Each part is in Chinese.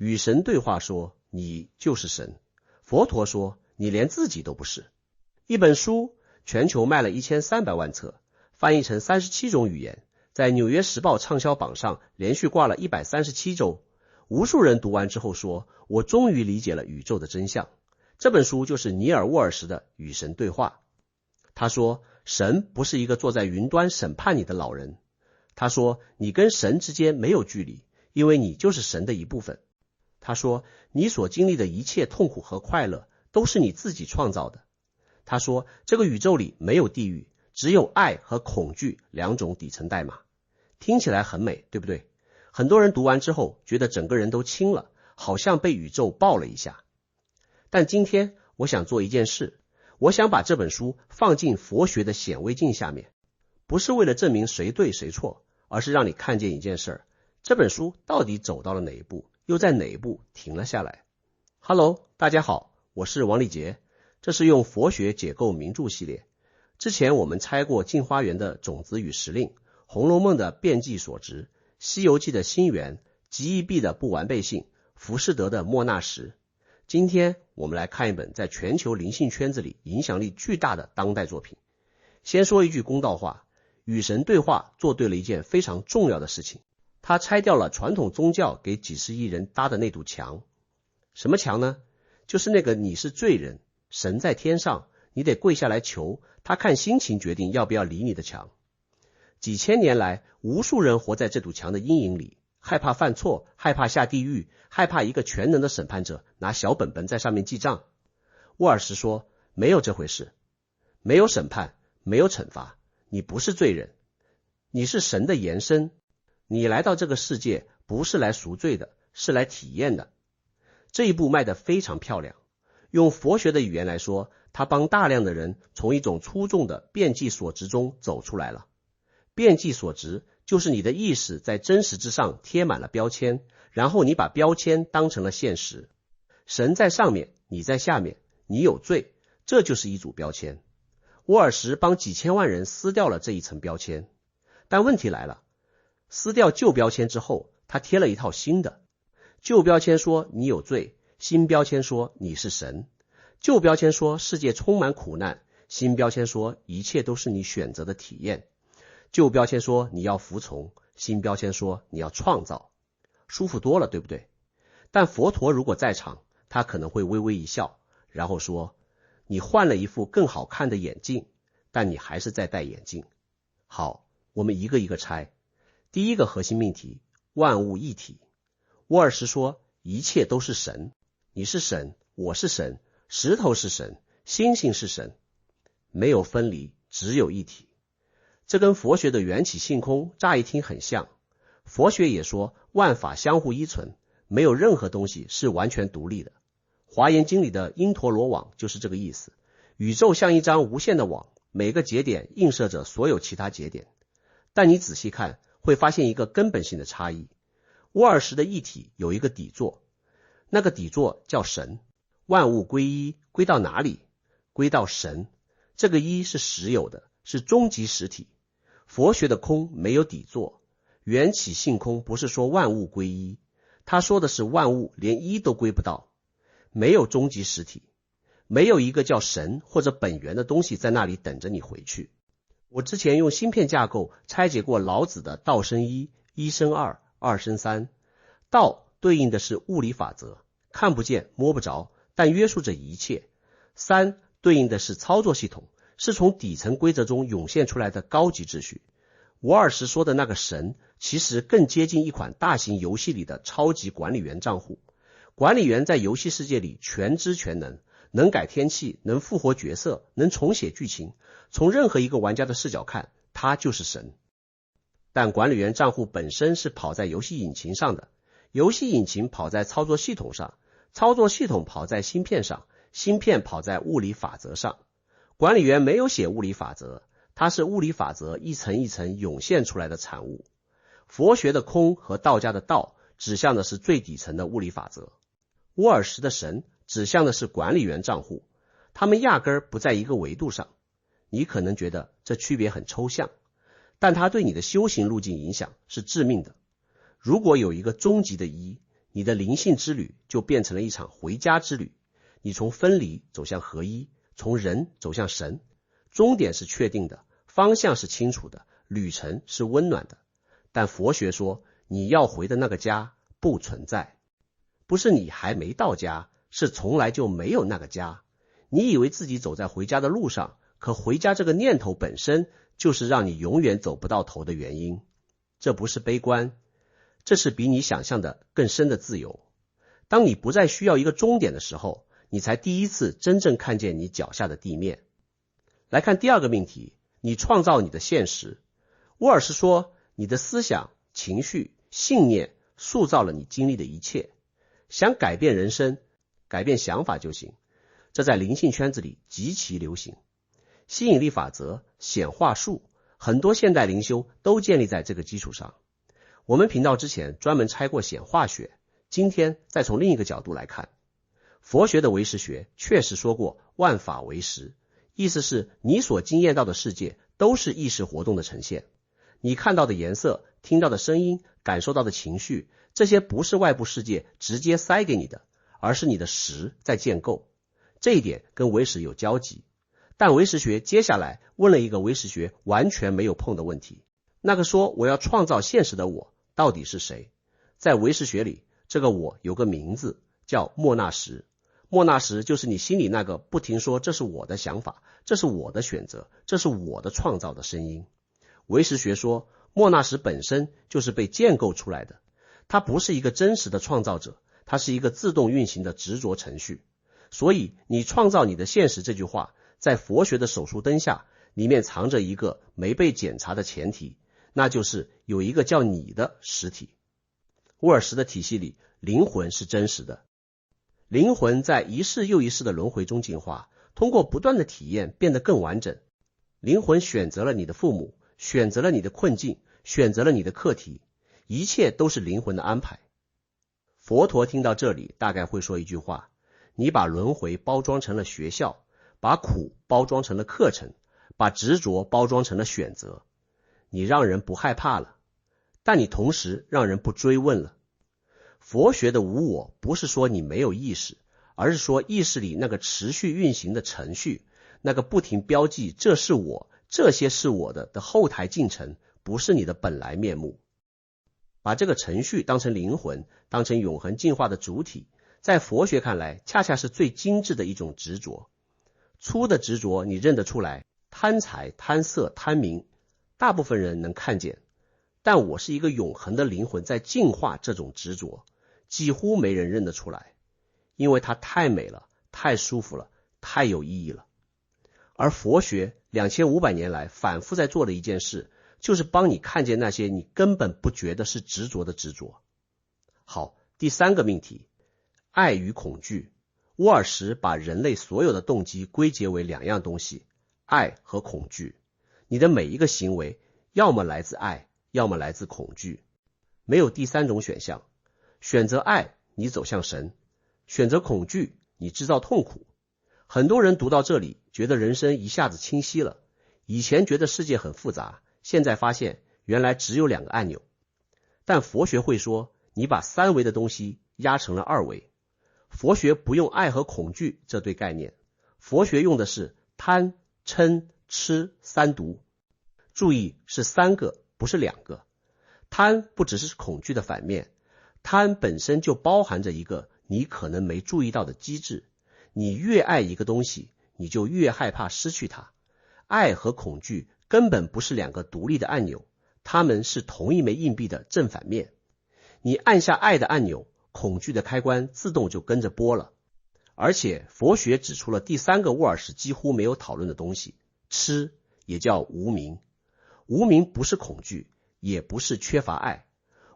与神对话说你就是神，佛陀说你连自己都不是。一本书全球卖了1300万册，翻译成37种语言，在纽约时报畅销榜上连续挂了137周。无数人读完之后说，我终于理解了宇宙的真相。这本书就是尼尔·沃尔什的《与神对话》。他说，神不是一个坐在云端审判你的老人。他说，你跟神之间没有距离，因为你就是神的一部分。他说，你所经历的一切痛苦和快乐都是你自己创造的。他说，这个宇宙里没有地狱，只有爱和恐惧两种底层代码。听起来很美，对不对？很多人读完之后觉得整个人都轻了，好像被宇宙抱了一下。但今天我想做一件事，我想把这本书放进佛学的显微镜下面，不是为了证明谁对谁错，而是让你看见一件事，这本书到底走到了哪一步，又在哪一步停了下来。Hello， 大家好，我是王礼杰，这是用佛学解构名著系列。之前我们拆过镜花缘的种子与时令，红楼梦的变计所值，西游记的心源，极易币的不完备性，浮士德的莫那什。今天我们来看一本在全球灵性圈子里影响力巨大的当代作品。先说一句公道话，与神对话做对了一件非常重要的事情，他拆掉了传统宗教给几十亿人搭的那堵墙。什么墙呢？就是那个你是罪人，神在天上，你得跪下来求，他看心情决定要不要理你的墙。几千年来，无数人活在这堵墙的阴影里，害怕犯错，害怕下地狱，害怕一个全能的审判者拿小本本在上面记账。沃尔什说，没有这回事，没有审判，没有惩罚，你不是罪人，你是神的延伸，你来到这个世界不是来赎罪的，是来体验的。这一步迈得非常漂亮，用佛学的语言来说，他帮大量的人从一种粗重的变计所值中走出来了。变计所值就是你的意识在真实之上贴满了标签，然后你把标签当成了现实。神在上面，你在下面，你有罪，这就是一组标签。沃尔什帮几千万人撕掉了这一层标签。但问题来了，撕掉旧标签之后，他贴了一套新的。旧标签说你有罪，新标签说你是神。旧标签说世界充满苦难，新标签说一切都是你选择的体验。旧标签说你要服从，新标签说你要创造。舒服多了，对不对？但佛陀如果在场，他可能会微微一笑，然后说，你换了一副更好看的眼镜，但你还是在戴眼镜。好，我们一个一个拆。第一个核心命题，万物一体。沃尔什说，一切都是神，你是神，我是神，石头是神，星星是神，没有分离，只有一体。这跟佛学的缘起性空乍一听很像。佛学也说万法相互依存，没有任何东西是完全独立的。华严经里的因陀罗网就是这个意思，宇宙像一张无限的网，每个节点映射着所有其他节点。但你仔细看，会发现一个根本性的差异。沃尔什的一体有一个底座，那个底座叫神。万物归一，归到哪里？归到神。这个一是实有的，是终极实体。佛学的空没有底座，缘起性空不是说万物归一，他说的是万物连一都归不到，没有终极实体，没有一个叫神或者本源的东西在那里等着你回去。我之前用芯片架构拆解过老子的道生一，一生二，二生三。道对应的是物理法则，看不见摸不着，但约束着一切。三对应的是操作系统，是从底层规则中涌现出来的高级秩序。沃尔什说的那个神，其实更接近一款大型游戏里的超级管理员账户。管理员在游戏世界里全知全能，能改天气，能复活角色，能重写剧情，从任何一个玩家的视角看，他就是神。但管理员账户本身是跑在游戏引擎上的，游戏引擎跑在操作系统上，操作系统跑在芯片上，芯片跑在物理法则上。管理员没有写物理法则，它是物理法则一层一层涌现出来的产物。佛学的空和道家的道指向的是最底层的物理法则，沃尔什的神指向的是管理员账户，他们压根儿不在一个维度上。你可能觉得这区别很抽象，但它对你的修行路径影响是致命的。如果有一个终极的一，你的灵性之旅就变成了一场回家之旅。你从分离走向合一，从人走向神，终点是确定的，方向是清楚的，旅程是温暖的。但佛学说，你要回的那个家不存在，不是你还没到家，是从来就没有那个家。你以为自己走在回家的路上，可回家这个念头本身就是让你永远走不到头的原因。这不是悲观，这是比你想象的更深的自由。当你不再需要一个终点的时候，你才第一次真正看见你脚下的地面。来看第二个命题，你创造你的现实。沃尔斯说，你的思想、情绪、信念塑造了你经历的一切。想改变人生，改变想法就行。这在灵性圈子里极其流行。吸引力法则、显化术，很多现代灵修都建立在这个基础上。我们频道之前专门拆过显化学，今天再从另一个角度来看。佛学的唯识学确实说过万法唯识，意思是你所经验到的世界都是意识活动的呈现。你看到的颜色、听到的声音、感受到的情绪，这些不是外部世界直接塞给你的，而是你的识在建构。这一点跟唯识有交集。但唯识学接下来问了一个唯识学完全没有碰的问题，那个说我要创造现实的我到底是谁？在唯识学里，这个我有个名字叫莫那识。莫那识就是你心里那个不停说这是我的想法，这是我的选择，这是我的创造的声音。唯识学说，莫那识本身就是被建构出来的，它不是一个真实的创造者，它是一个自动运行的执着程序。所以你创造你的现实这句话，在佛学的手术灯下，里面藏着一个没被检查的前提，那就是有一个叫你的实体。沃尔什的体系里，灵魂是真实的。灵魂在一世又一世的轮回中进化，通过不断的体验变得更完整。灵魂选择了你的父母，选择了你的困境，选择了你的课题，一切都是灵魂的安排。佛陀听到这里大概会说一句话，你把轮回包装成了学校，把苦包装成了课程，把执着包装成了选择。你让人不害怕了，但你同时让人不追问了。佛学的无我不是说你没有意识，而是说意识里那个持续运行的程序，那个不停标记这是我，这些是我的后台进程，不是你的本来面目。把这个程序当成灵魂，当成永恒进化的主体，在佛学看来恰恰是最精致的一种执着。粗的执着你认得出来，贪财、贪色、贪名，大部分人能看见，但我是一个永恒的灵魂在进化这种执着，几乎没人认得出来，因为它太美了，太舒服了，太有意义了。而佛学2500年来反复在做的一件事，就是帮你看见那些你根本不觉得是执着的执着。好，第三个命题，爱与恐惧。沃尔什把人类所有的动机归结为两样东西，爱和恐惧。你的每一个行为要么来自爱，要么来自恐惧，没有第三种选项。选择爱，你走向神；选择恐惧，你制造痛苦。很多人读到这里，觉得人生一下子清晰了。以前觉得世界很复杂，现在发现原来只有两个按钮。但佛学会说，你把三维的东西压成了二维。佛学不用爱和恐惧这对概念，佛学用的是贪、嗔、痴三毒。注意，是三个，不是两个。贪不只是恐惧的反面，贪本身就包含着一个你可能没注意到的机制。你越爱一个东西，你就越害怕失去它。爱和恐惧根本不是两个独立的按钮，它们是同一枚硬币的正反面。你按下爱的按钮，恐惧的开关自动就跟着拨了。而且佛学指出了第三个沃尔什几乎没有讨论的东西，痴，也叫无明。无明不是恐惧，也不是缺乏爱，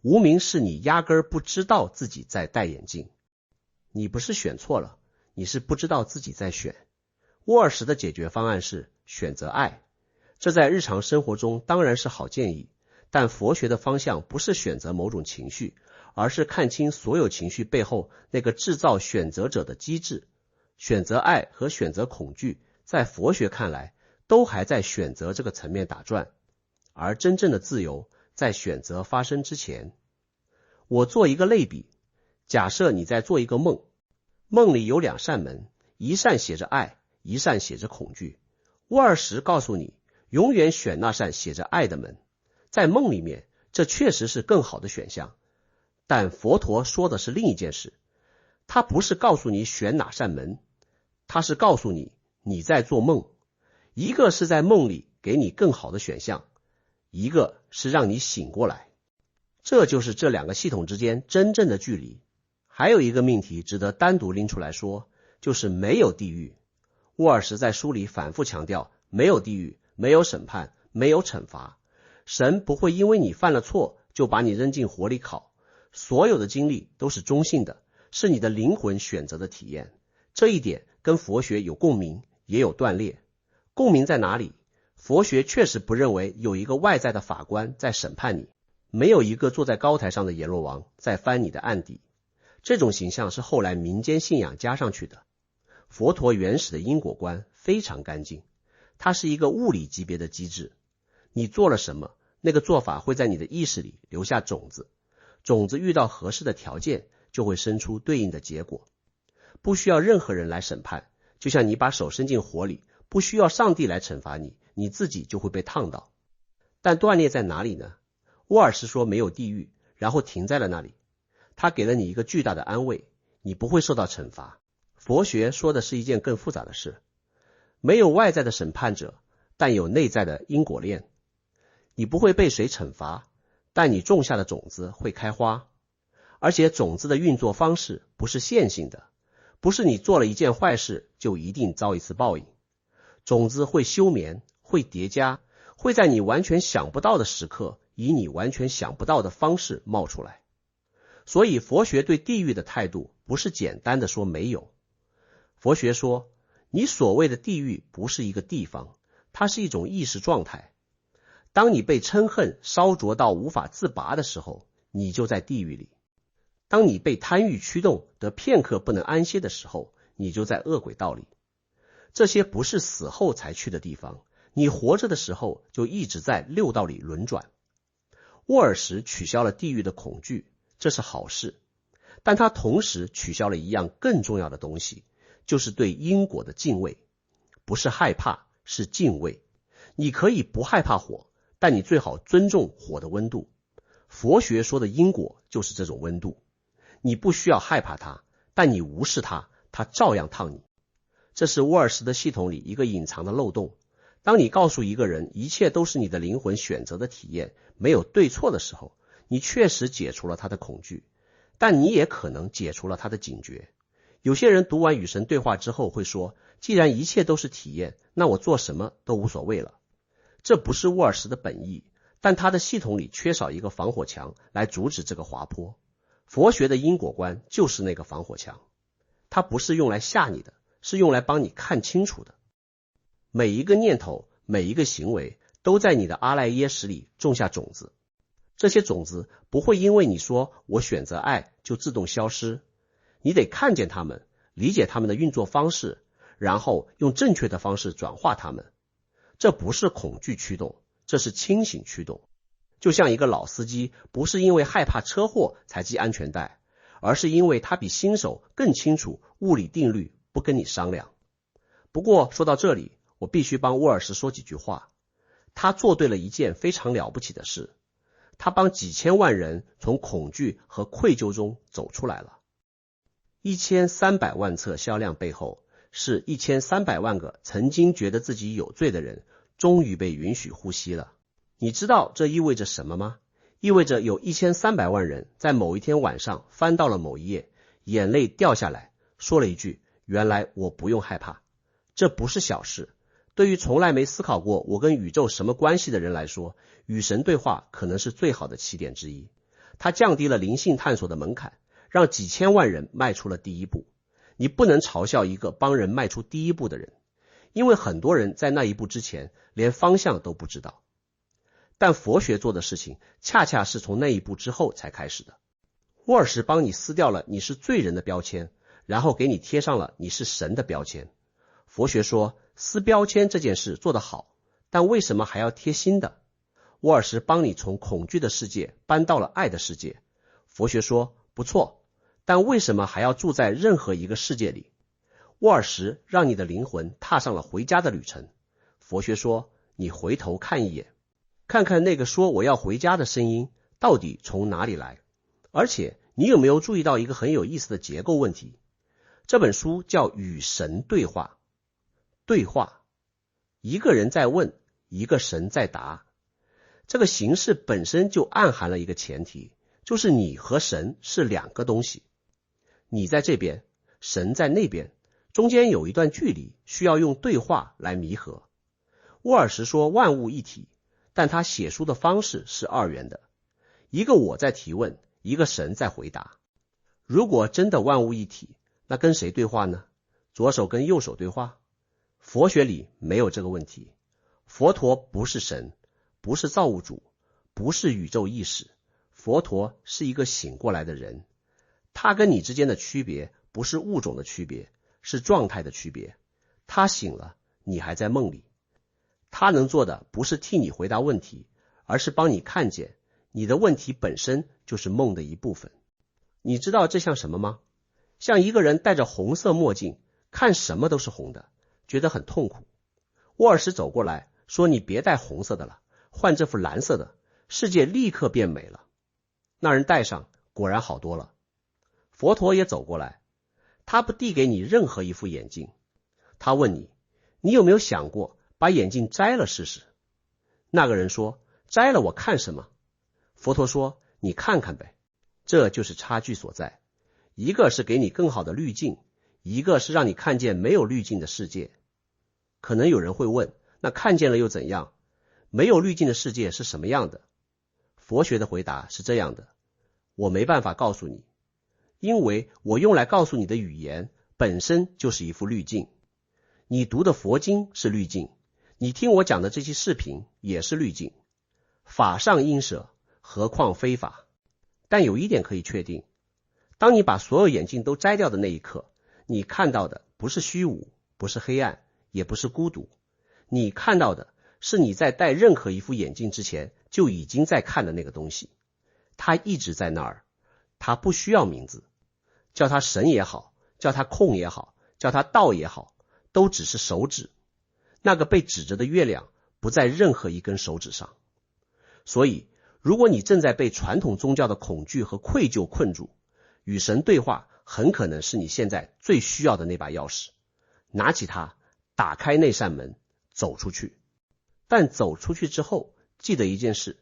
无明是你压根儿不知道自己在戴眼镜。你不是选错了，你是不知道自己在选。沃尔什的解决方案是选择爱，这在日常生活中当然是好建议，但佛学的方向不是选择某种情绪，而是看清所有情绪背后那个制造选择者的机制。选择爱和选择恐惧，在佛学看来都还在选择这个层面打转，而真正的自由在选择发生之前。我做一个类比，假设你在做一个梦，梦里有2扇门，一扇写着爱，一扇写着恐惧。沃尔什告诉你，永远选那扇写着爱的门。在梦里面，这确实是更好的选项。但佛陀说的是另一件事，他不是告诉你选哪扇门，他是告诉你你在做梦。一个是在梦里给你更好的选项，一个是让你醒过来。这就是这2个系统之间真正的距离。还有一个命题值得单独拎出来说，就是没有地狱。沃尔什在书里反复强调，没有地狱，没有审判，没有惩罚。神不会因为你犯了错就把你扔进火里烤，所有的经历都是中性的，是你的灵魂选择的体验。这一点跟佛学有共鸣，也有断裂。共鸣在哪里？佛学确实不认为有一个外在的法官在审判你，没有一个坐在高台上的阎罗王在翻你的案底。这种形象是后来民间信仰加上去的。佛陀原始的因果观非常干净，它是一个物理级别的机制。你做了什么，那个做法会在你的意识里留下种子，种子遇到合适的条件就会生出对应的结果。不需要任何人来审判，就像你把手伸进火里，不需要上帝来惩罚你，你自己就会被烫到。但断裂在哪里呢？沃尔什说没有地狱，然后停在了那里。他给了你一个巨大的安慰，你不会受到惩罚。佛学说的是一件更复杂的事，没有外在的审判者，但有内在的因果链。你不会被谁惩罚，但你种下的种子会开花。而且种子的运作方式不是线性的，不是你做了一件坏事就一定遭一次报应。种子会休眠，会叠加，会在你完全想不到的时刻，以你完全想不到的方式冒出来。所以佛学对地狱的态度不是简单的说没有。佛学说，你所谓的地狱不是一个地方，它是一种意识状态。当你被嗔恨烧灼到无法自拔的时候，你就在地狱里。当你被贪欲驱动得片刻不能安歇的时候，你就在恶鬼道里。这些不是死后才去的地方，你活着的时候就一直在六道里轮转。沃尔什取消了地狱的恐惧，这是好事，但他同时取消了一样更重要的东西，就是对因果的敬畏。不是害怕，是敬畏。你可以不害怕火，但你最好尊重火的温度。佛学说的因果就是这种温度。你不需要害怕它，但你无视它，它照样烫你。这是沃尔什的系统里一个隐藏的漏洞。当你告诉一个人一切都是你的灵魂选择的体验，没有对错的时候，你确实解除了他的恐惧，但你也可能解除了他的警觉。有些人读完与神对话之后会说，既然一切都是体验，那我做什么都无所谓了。这不是沃尔什的本意，但他的系统里缺少一个防火墙来阻止这个滑坡。佛学的因果观就是那个防火墙，它不是用来吓你的，是用来帮你看清楚的。每一个念头，每一个行为都在你的阿赖耶识里种下种子。这些种子不会因为你说我选择爱就自动消失，你得看见它们，理解它们的运作方式，然后用正确的方式转化它们。这不是恐惧驱动，这是清醒驱动。就像一个老司机不是因为害怕车祸才系安全带，而是因为他比新手更清楚物理定律，不跟你商量。不过说到这里，我必须帮沃尔什说几句话。他做对了一件非常了不起的事，他帮几千万人从恐惧和愧疚中走出来了。1300万册销量背后，是1300万个曾经觉得自己有罪的人终于被允许呼吸了。你知道这意味着什么吗？意味着有1300万人在某一天晚上翻到了某一页，眼泪掉下来，说了一句，原来我不用害怕。这不是小事。对于从来没思考过我跟宇宙什么关系的人来说，与神对话可能是最好的起点之一。它降低了灵性探索的门槛，让几千万人迈出了第一步。你不能嘲笑一个帮人迈出第一步的人，因为很多人在那一步之前连方向都不知道。但佛学做的事情恰恰是从那一步之后才开始的。沃尔什帮你撕掉了你是罪人的标签，然后给你贴上了你是神的标签。佛学说撕标签这件事做得好，但为什么还要贴新的？沃尔什帮你从恐惧的世界搬到了爱的世界。佛学说不错，但为什么还要住在任何一个世界里？沃尔什让你的灵魂踏上了回家的旅程。佛学说，你回头看一眼，看看那个说我要回家的声音到底从哪里来。而且你有没有注意到一个很有意思的结构问题？这本书叫与神对话。对话，一个人在问，一个神在答。这个形式本身就暗含了一个前提，就是你和神是两个东西。你在这边，神在那边，中间有一段距离，需要用对话来弥合。沃尔什说万物一体，但他写书的方式是二元的，一个我在提问，一个神在回答。如果真的万物一体，那跟谁对话呢？左手跟右手对话？佛学里没有这个问题。佛陀不是神，不是造物主，不是宇宙意识，佛陀是一个醒过来的人。他跟你之间的区别不是物种的区别，是状态的区别。他醒了，你还在梦里。他能做的不是替你回答问题，而是帮你看见你的问题本身就是梦的一部分。你知道这像什么吗？像一个人戴着红色墨镜，看什么都是红的，觉得很痛苦。沃尔什走过来说，你别戴红色的了，换这副蓝色的，世界立刻变美了。那人戴上，果然好多了。佛陀也走过来，他不递给你任何一副眼镜，他问你，你有没有想过把眼镜摘了试试？那个人说，摘了我看什么？佛陀说，你看看呗。这就是差距所在，一个是给你更好的滤镜，一个是让你看见没有滤镜的世界。可能有人会问，那看见了又怎样？没有滤镜的世界是什么样的？佛学的回答是这样的，我没办法告诉你，因为我用来告诉你的语言本身就是一副滤镜。你读的佛经是滤镜，你听我讲的这期视频也是滤镜。法上应舍，何况非法？但有一点可以确定，当你把所有眼镜都摘掉的那一刻，你看到的不是虚无，不是黑暗，也不是孤独，你看到的是你在戴任何一副眼镜之前就已经在看的那个东西。它一直在那儿，它不需要名字，叫它神也好，叫它空也好，叫它道也好，都只是手指。那个被指着的月亮不在任何一根手指上。所以如果你正在被传统宗教的恐惧和愧疚困住，与神对话很可能是你现在最需要的那把钥匙。拿起它，打开那扇门，走出去。但走出去之后，记得一件事，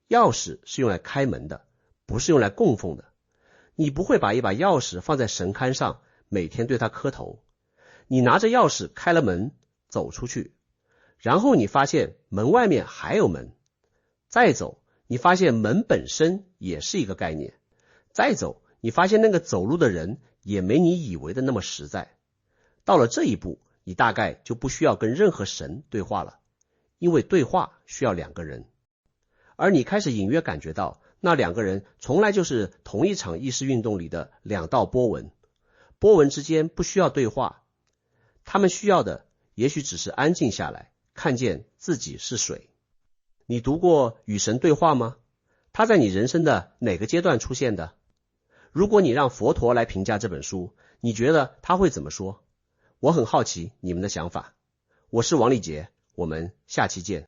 钥匙是用来开门的，不是用来供奉的。你不会把一把钥匙放在神龛上，每天对它磕头。你拿着钥匙开了门，走出去，然后你发现门外面还有门，再走，你发现门本身也是一个概念，再走，你发现那个走路的人也没你以为的那么实在。到了这一步，你大概就不需要跟任何神对话了，因为对话需要两个人。而你开始隐约感觉到，那两个人从来就是同一场意识运动里的两道波纹，波纹之间不需要对话，他们需要的也许只是安静下来，看见自己是水。你读过与神对话吗？它在你人生的哪个阶段出现的？如果你让佛陀来评价这本书，你觉得他会怎么说？我很好奇你们的想法。我是王立杰，我们下期见。